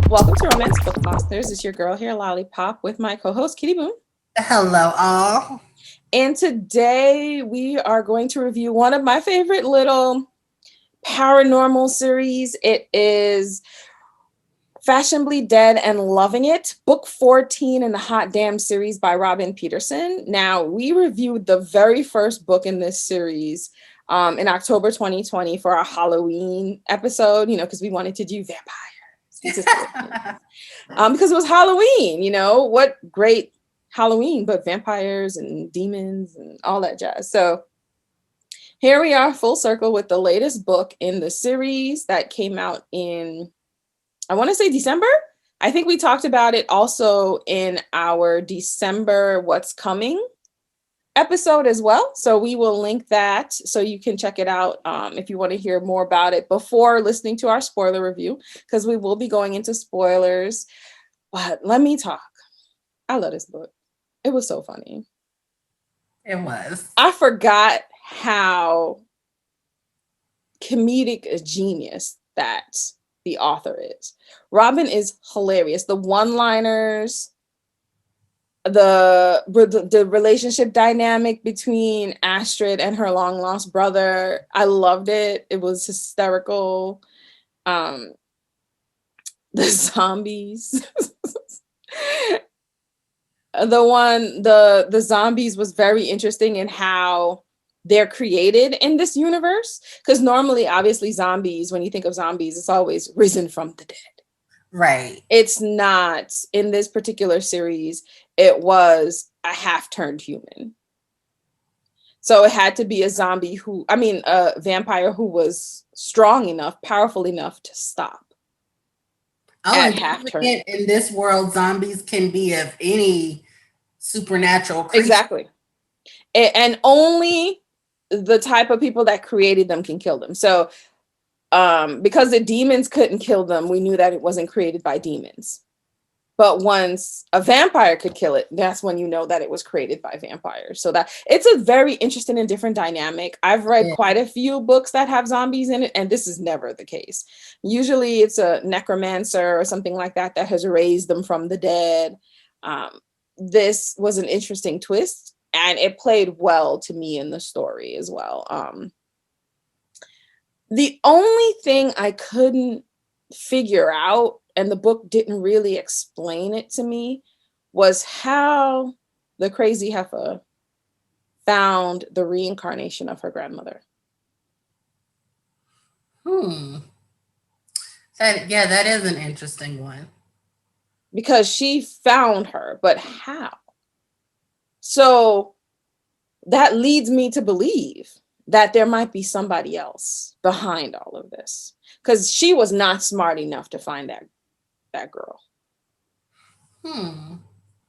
Welcome to Romance Book Monsters. It's your girl here, Lollipop, with my co-host Kitty Boom. Hello, all. And today we are going to review one of my favorite little paranormal series. It is Fashionably Dead and Loving It, book 14 in the Hot Damn series by Robyn Peterman. Now, we reviewed the very first book in this series in October 2020 for our Halloween episode, because we wanted to do vampires. Because it was Halloween, what great Halloween, but vampires and demons and all that jazz. So here we are full circle with the latest book in the series that came out in, I want to say December. I think we talked about it also in our December What's Coming episode as well. So we will link that so you can check it out if you want to hear more about it before listening to our spoiler review, because we will be going into spoilers. But let me talk. I love this book. It was so funny. It was. I forgot how comedic a genius that the author is. Robyn is hilarious. The one-liners, the relationship dynamic between Astrid and her long-lost brother. I loved it. It was hysterical. The zombies. The zombies was very interesting in how they're created in this universe, because normally, obviously, zombies, when you think of zombies, it's always risen from the dead. Right. It's not. In this particular series, it was a half-turned human. So it had to be a vampire who was strong enough, powerful enough to stop. Oh, in this world, zombies can be of any supernatural creature. Exactly. And only the type of people that created them can kill them. So because the demons couldn't kill them, we knew that it wasn't created by demons. But once a vampire could kill it, that's when you know that it was created by vampires. So that it's a very interesting and different dynamic. I've read quite a few books that have zombies in it, and this is never the case. Usually it's a necromancer or something like that has raised them from the dead. This was an interesting twist, and it played well to me in the story as well. The only thing I couldn't figure out, and the book didn't really explain it to me, was how the crazy heifer found the reincarnation of her grandmother. That is an interesting one. Because she found her, but how? So that leads me to believe that there might be somebody else behind all of this, because she was not smart enough to find that girl.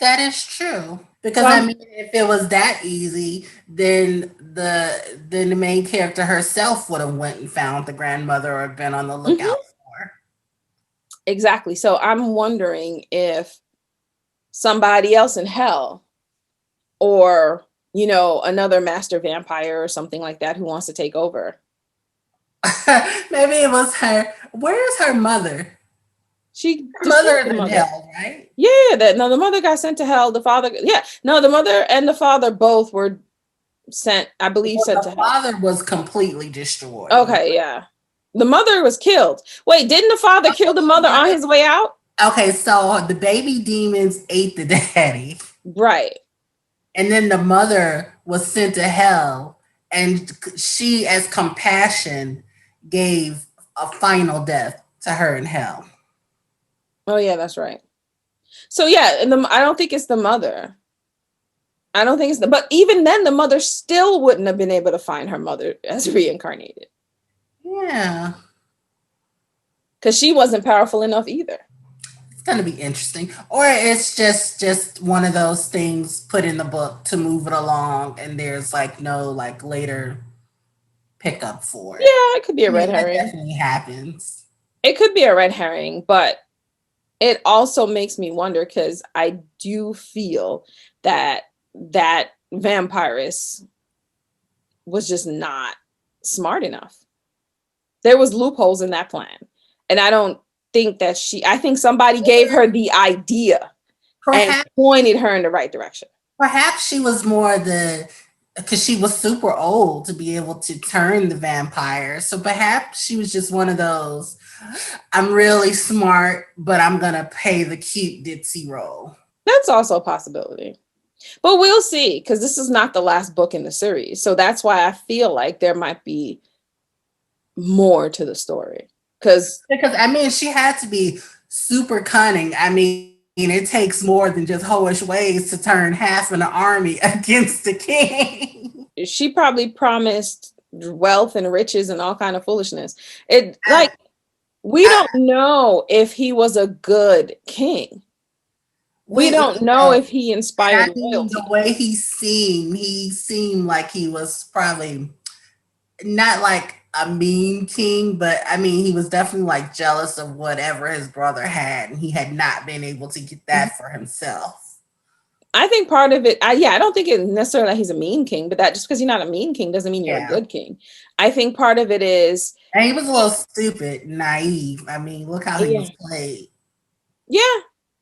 That is true. Because if it was that easy, then the main character herself would have went and found the grandmother or been on the lookout for. Exactly. So I'm wondering if somebody else in hell, or another master vampire or something like that, who wants to take over. Maybe it was her. Where's her mother? Her mother is in hell, right? Yeah, the mother got sent to hell. The father, the mother and the father both were sent, I believe, sent to hell. The father was completely destroyed. Okay, yeah. The mother was killed. Wait, didn't the father kill the mother on his way out? Okay, so the baby demons ate the daddy. Right. And then the mother was sent to hell, and she, as compassion, gave a final death to her in hell. Oh, yeah, that's right. So, yeah, I don't think it's the mother. I don't think but even then, the mother still wouldn't have been able to find her mother as reincarnated. Yeah. Because she wasn't powerful enough either. It's going to be interesting. Or it's just one of those things put in the book to move it along, and there's no later pickup for it. Yeah, it could be a red herring. That definitely happens. It could be a red herring, but it also makes me wonder, because I do feel that vampirist was just not smart enough. There was loopholes in that plan. And I don't think that I think somebody gave her the idea and Perhaps, pointed her in the right direction. perhaps she was more because she was super old to be able to turn the vampire. So perhaps she was just one of those, I'm really smart, but I'm going to play the cute ditzy role. That's also a possibility. But we'll see, because this is not the last book in the series. So that's why I feel like there might be more to the story. Because I mean, she had to be super cunning. I mean, it takes more than just hoish ways to turn half an army against the king. She probably promised wealth and riches and all kind of foolishness. It like we don't know if he was a good king. We don't know if he inspired loyalty. The way he seemed like he was probably not like a mean king, but I mean, he was definitely like jealous of whatever his brother had, and he had not been able to get that for himself. I think part of it, I don't think it's necessarily that he's a mean king, but that just because you're not a mean king doesn't mean you're a good king. I think part of it is, and he was a little stupid, naive. I mean, look how he was played. Yeah,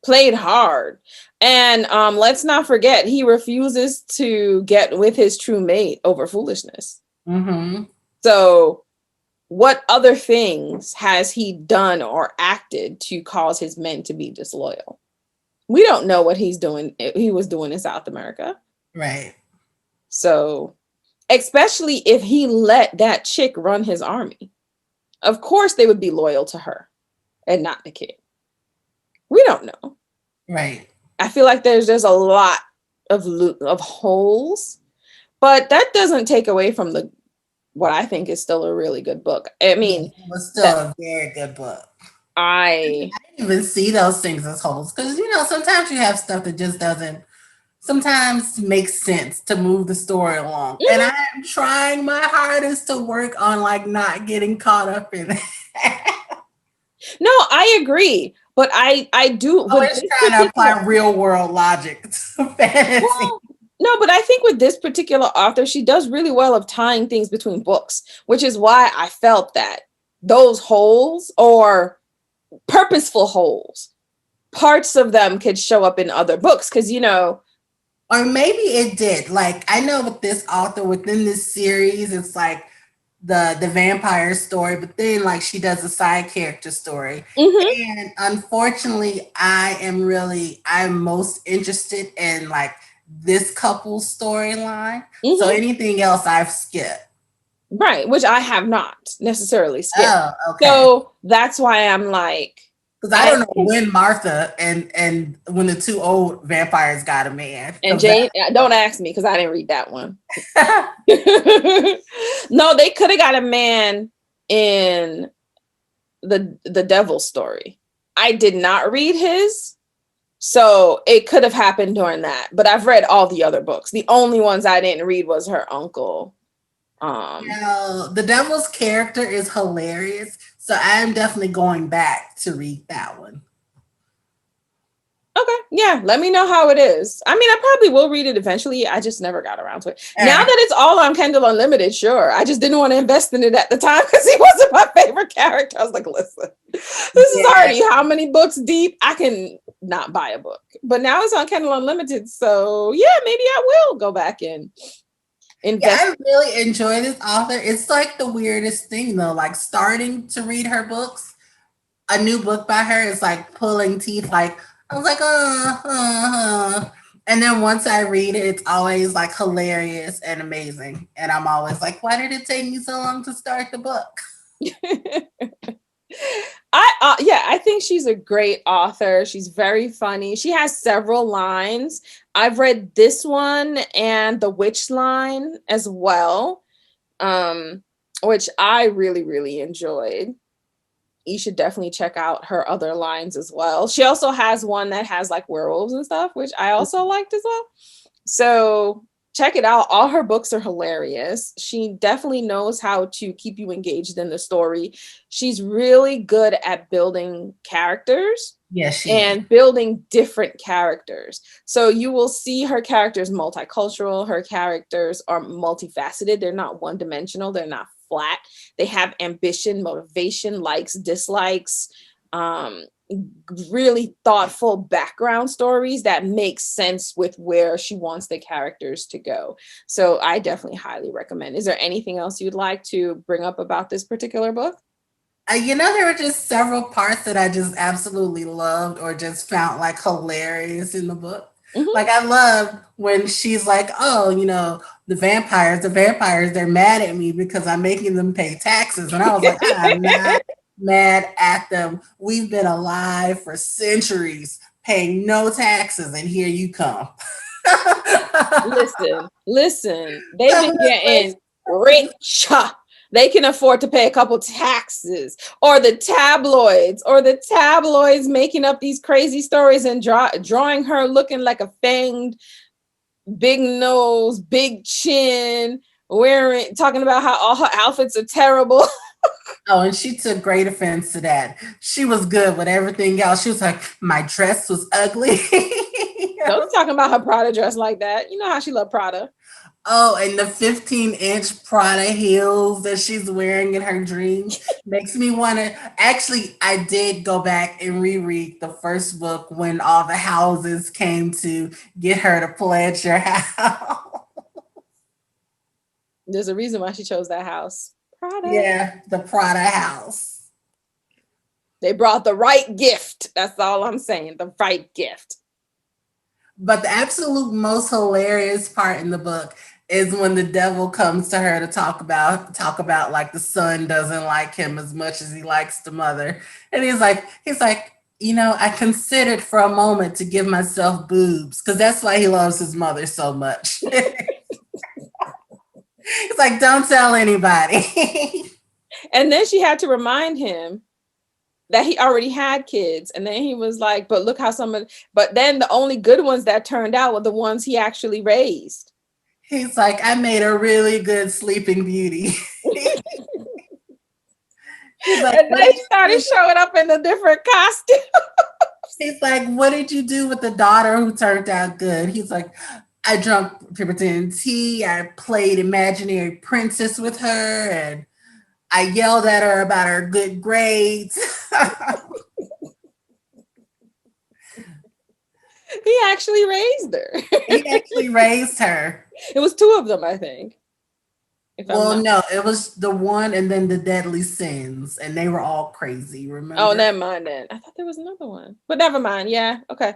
played hard. And let's not forget, he refuses to get with his true mate over foolishness. Mm-hmm. So what other things has he done or acted to cause his men to be disloyal? We don't know what he was doing in South America. Right. So, especially if he let that chick run his army, of course they would be loyal to her and not the king. We don't know. Right. I feel like there's a lot of holes, but that doesn't take away from what I think is still a really good book. I mean, it was still a very good book. I didn't even see those things as holes because sometimes you have stuff that just doesn't sometimes make sense to move the story along. Mm-hmm. And I'm trying my hardest to work on like not getting caught up in it. No, I agree. But I do. Always trying to apply real world logic to fantasy. Well, no, but I think with this particular author, she does really well of tying things between books, which is why I felt that those holes or purposeful holes, parts of them could show up in other books because, or maybe it did. Like, I know with this author within this series, it's like the vampire story, but then like she does a side character story. Mm-hmm. And unfortunately, I'm most interested in like this couple's storyline. Mm-hmm. So anything else I've skipped. Right, which I have not necessarily skipped. Oh, okay. So that's why I'm like, because I don't know when Martha and when the two old vampires got a man. And Jane, don't ask me because I didn't read that one. No, they could have got a man in the Devil story. I did not read his, so it could have happened during that. But I've read all the other books. The only ones I didn't read was her uncle. The Devil's character is hilarious, so I'm definitely going back to read that one. Okay, yeah, let me know how it is. I mean, I probably will read it eventually. I just never got around to it. Now that it's all on Kindle Unlimited, sure. I just didn't want to invest in it at the time because he wasn't my favorite character. I was like, listen, this is already how many books deep? I can not buy a book. But now it's on Kindle Unlimited, so yeah, maybe I will go back and invest. I really enjoy this author. It's like the weirdest thing though, like starting to read her books, a new book by her is like pulling teeth. Like I was like, and then once I read it, it's always like hilarious and amazing. And I'm always like, why did it take me so long to start the book? I think she's a great author. She's very funny. She has several lines. I've read this one and the witch line as well, which I really, really enjoyed. You should definitely check out her other lines as well. She also has one that has like werewolves and stuff, which I also liked as well. So check it out. All her books are hilarious. She definitely knows how to keep you engaged in the story. She's really good at building characters. Yes, and building different characters. So you will see her characters multicultural. Her characters are multifaceted. They're not one-dimensional. They're not flat. They have ambition, motivation, likes, dislikes, really thoughtful background stories that make sense with where she wants the characters to go. So I definitely highly recommend. Is there anything else you'd like to bring up about this particular book? There were just several parts that I just absolutely loved or just found like hilarious in the book. Mm-hmm. Like I love when she's like, "Oh, the vampires, they're mad at me because I'm making them pay taxes." And I was like, "I'm not mad at them. We've been alive for centuries paying no taxes, and here you come." Listen, they've been getting rich. They can afford to pay a couple taxes, or the tabloids making up these crazy stories and drawing her looking like a fanged, big nose, big chin, talking about how all her outfits are terrible. Oh, and she took great offense to that. She was good with everything else. She was like, "My dress was ugly." Don't be talking about her Prada dress like that. You know how she loved Prada. Oh, and the 15-inch Prada heels that she's wearing in her dreams makes me want to. Actually, I did go back and reread the first book when all the houses came to get her to pledge their house. There's a reason why she chose that house. Prada. Yeah, the Prada house. They brought the right gift. That's all I'm saying. The right gift. But the absolute most hilarious part in the book is when the devil comes to her to talk about like the son doesn't like him as much as he likes the mother. And he's like, I considered for a moment to give myself boobs because that's why he loves his mother so much. It's like, don't tell anybody. And then she had to remind him that he already had kids. And then he was like, but look how but then the only good ones that turned out were the ones he actually raised. He's like, I made a really good Sleeping Beauty. He's like, And then he started showing up in a different costume. He's like, what did you do with the daughter who turned out good? He's like, I drank Peterman tea. I played imaginary princess with her, and I yelled at her about her good grades. He actually raised her. He actually raised her. It was two of them, I think. Well, no, it was the one and then the Deadly Sins, and they were all crazy. Remember? Oh, never mind then. I thought there was another one, but never mind. Yeah, okay,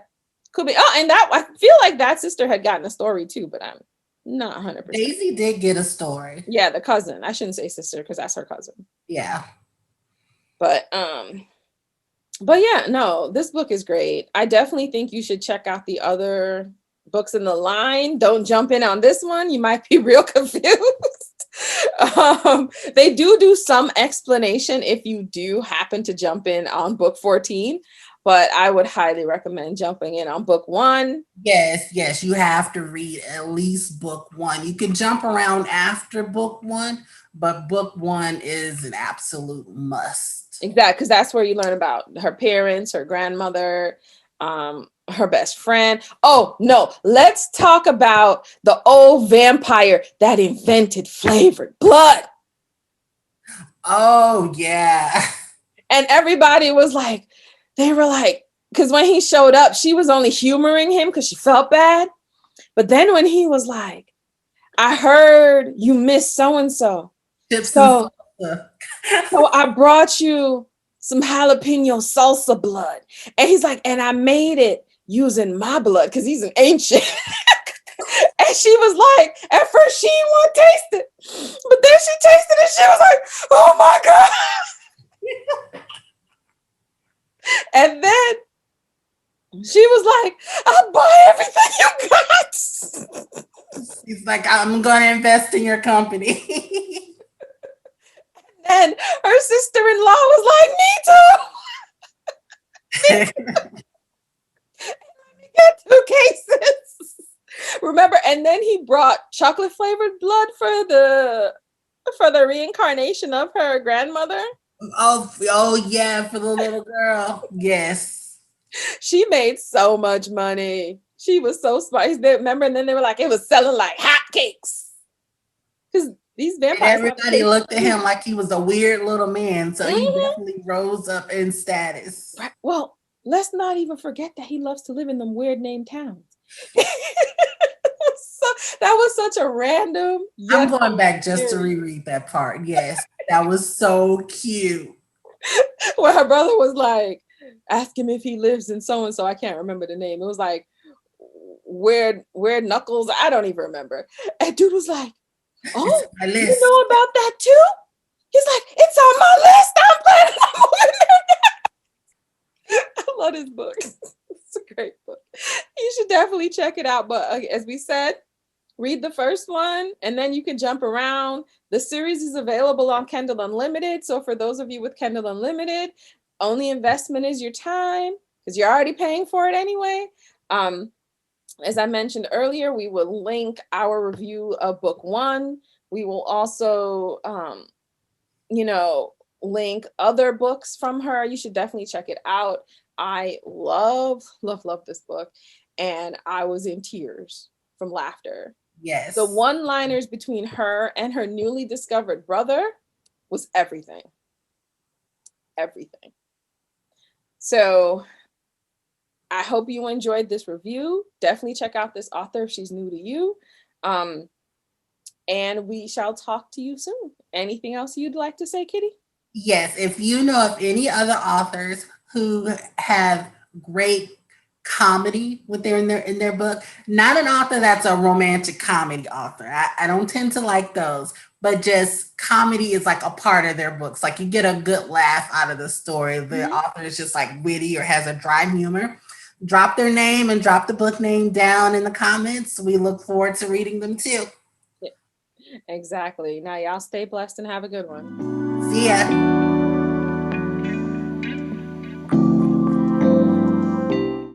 could be. Oh, and that I feel like that sister had gotten a story too, but I'm not 100%. Daisy did get a story. Yeah, the cousin. I shouldn't say sister because that's her cousin. Yeah. But yeah, no, this book is great. I definitely think you should check out the other books in the line. Don't jump in on this one. You might be real confused. They do some explanation if you do happen to jump in on book 14, but I would highly recommend jumping in on book 1. Yes, you have to read at least book 1. You can jump around after book 1, but book 1 is an absolute must. Exactly, because that's where you learn about her parents, her grandmother, her best friend. Oh no, let's talk about the old vampire that invented flavored blood. Oh yeah. And everybody was like, they were like, because when he showed up, she was only humoring him because she felt bad. But then when he was like, I heard you miss so-and-so. So I brought you some jalapeno salsa blood. And he's like, and I made it using my blood because he's an ancient. And she was like, at first she didn't want to taste it. But then she tasted it. She was like, oh my God. And then she was like, I'll buy everything you got. He's like, I'm going to invest in your company. And her sister-in-law was like, me too. Let me get 2 cases. Remember, and then he brought chocolate flavored blood for the reincarnation of her grandmother. Oh yeah, for the little girl. Yes. She made so much money. She was so smart. Remember, and then they were like, it was selling like hotcakes. Because These And vampires have everybody patience. looked at him like he was a weird little man. So he Mhm. definitely rose up in status. Right. Well, let's not even forget that he loves to live in them weird named towns. So, that was such a random I'm yet going back just to hilarious. reread that part. Yes, that was so cute. Where her brother was like, ask him if he lives in so and so. I can't remember the name. It was like weird knuckles. I don't even remember. And dude was like, It's oh, on my you list. know about that too? He's like, it's on my list. I'm planning on moving there. I love this book. It's a great book. You should definitely check it out. But as we said, read the first one and then you can jump around. The series is available on Kindle Unlimited. So for those of you with Kindle Unlimited, only investment is your time because you're already paying for it anyway. As I mentioned earlier, we will link our review of book one. We will also, link other books from her. You should definitely check it out. I love this book. And I was in tears from laughter. The Yes. one-liners between her and her newly discovered brother was everything. Everything. So I hope you enjoyed this review. Definitely check out this author if she's new to you. And we shall talk to you soon. Anything else you'd like to say, Kitty? Yes. If you know of any other authors who have great comedy in their book, not an author that's a romantic comedy author. I don't tend to like those, but just comedy is like a part of their books. Like you get a good laugh out of the story. The author is just like witty or has a dry humor. Drop their name and drop the book name down in the comments. We look forward to reading them too. Yeah, exactly. Now, y'all stay blessed and have a good one. See ya.